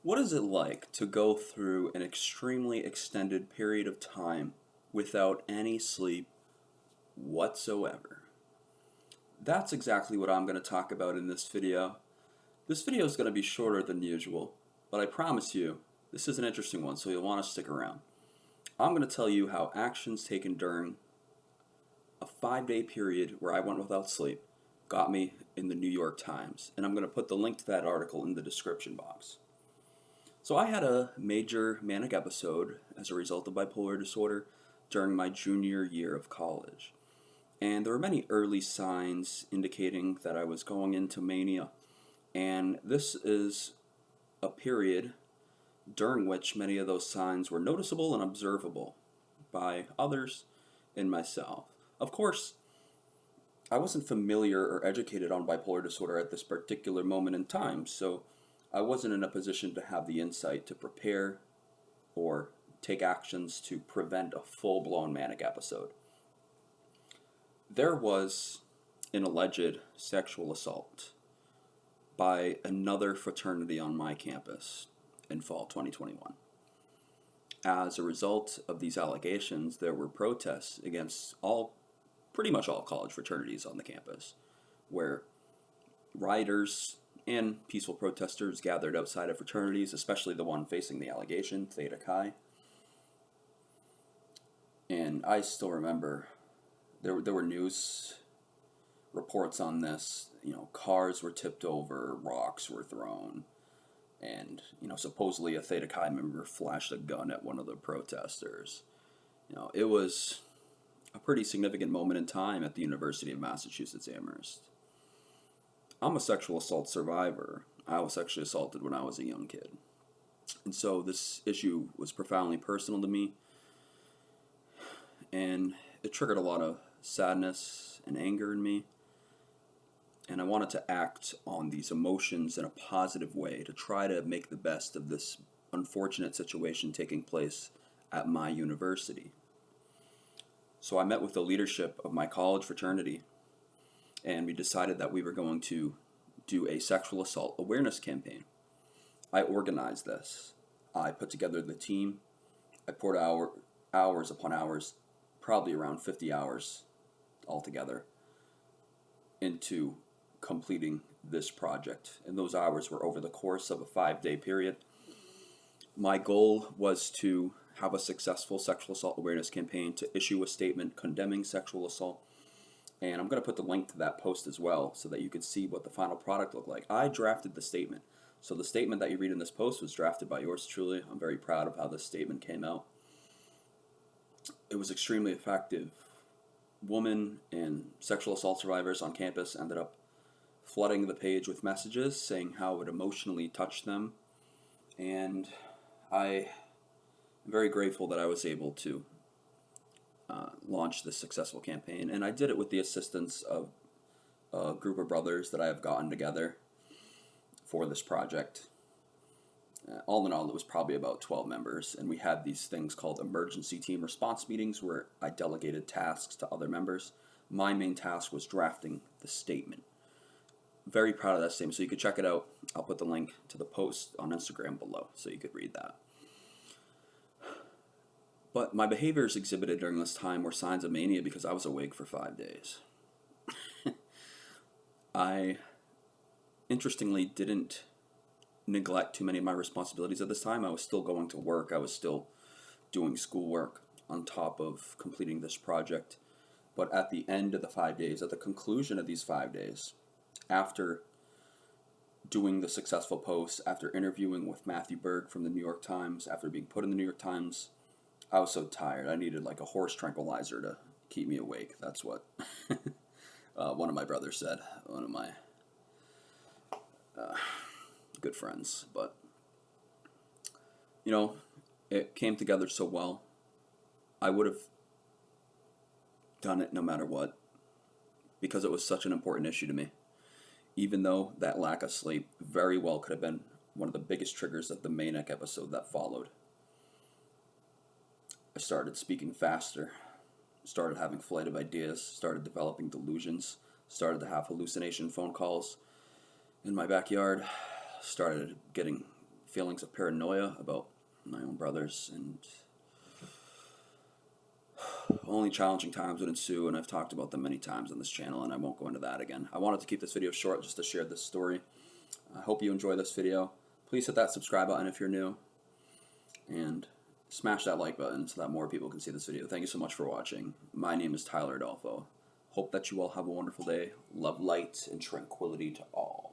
What is it like to go through an extremely extended period of time without any sleep whatsoever? That's exactly what I'm going to talk about in this video. This video is going to be shorter than usual, but I promise you, this is an interesting one, so you'll want to stick around. I'm going to tell you how actions taken during a 5-day period where I went without sleep got me in the New York Times, and I'm going to put the link to that article in the description box. So I had a major manic episode as a result of bipolar disorder during my junior year of college. And there were many early signs indicating that I was going into mania. And this is a period during which many of those signs were noticeable and observable by others and myself. Of course, I wasn't familiar or educated on bipolar disorder at this particular moment in time, so I wasn't in a position to have the insight to prepare or take actions to prevent a full blown manic episode. There was an alleged sexual assault by another fraternity on my campus in fall 2021. As a result of these allegations, there were protests against pretty much all college fraternities on the campus, where rioters and peaceful protesters gathered outside of fraternities, especially the one facing the allegation, Theta Chi. And I still remember there were news reports on this. Cars were tipped over, rocks were thrown, and supposedly a Theta Chi member flashed a gun at one of the protesters. It was a pretty significant moment in time at the University of Massachusetts Amherst. I'm a sexual assault survivor. I was sexually assaulted when I was a young kid. And so this issue was profoundly personal to me, and it triggered a lot of sadness and anger in me. And I wanted to act on these emotions in a positive way to try to make the best of this unfortunate situation taking place at my university. So I met with the leadership of my college fraternity, and we decided that we were going to do a sexual assault awareness campaign. I organized this. I put together the team. I poured hours upon hours, probably around 50 hours altogether, into completing this project. And those hours were over the course of a 5-day period. My goal was to have a successful sexual assault awareness campaign, to issue a statement condemning sexual assault. And I'm going to put the link to that post as well so that you can see what the final product looked like. I drafted the statement. So the statement that you read in this post was drafted by yours truly. I'm very proud of how this statement came out. It was extremely effective. Women and sexual assault survivors on campus ended up flooding the page with messages saying how it emotionally touched them. And I am very grateful that I was able to launch this successful campaign. And I did it with the assistance of a group of brothers that I have gotten together for this project. All in all, it was probably about 12 members, and we had these things called emergency team response meetings where I delegated tasks to other members. My main task was drafting the statement. Very proud of that statement, so you could check it out. I'll put the link to the post on Instagram below so you could read that. But my behaviors exhibited during this time were signs of mania because I was awake for 5 days. I, interestingly, didn't neglect too many of my responsibilities at this time. I was still going to work. I was still doing schoolwork on top of completing this project. But at the end of the 5 days, at the conclusion of these 5 days, after doing the successful post, after interviewing with Matthew Berg from the New York Times, after being put in the New York Times, I was so tired. I needed like a horse tranquilizer to keep me awake. That's what one of my brothers said, one of my good friends. But, it came together so well. I would have done it no matter what because it was such an important issue to me. Even though that lack of sleep very well could have been one of the biggest triggers of the manic episode that followed. I started speaking faster, started having flight of ideas, started developing delusions, started to have hallucination phone calls in my backyard, started getting feelings of paranoia about my own brothers, and only challenging times would ensue, and I've talked about them many times on this channel, and I won't go into that again. I wanted to keep this video short just to share this story. I hope you enjoy this video. Please hit that subscribe button if you're new, and smash that like button so that more people can see this video. Thank you so much for watching. My name is Tyler Adolfo. Hope that you all have a wonderful day. Love, light, and tranquility to all.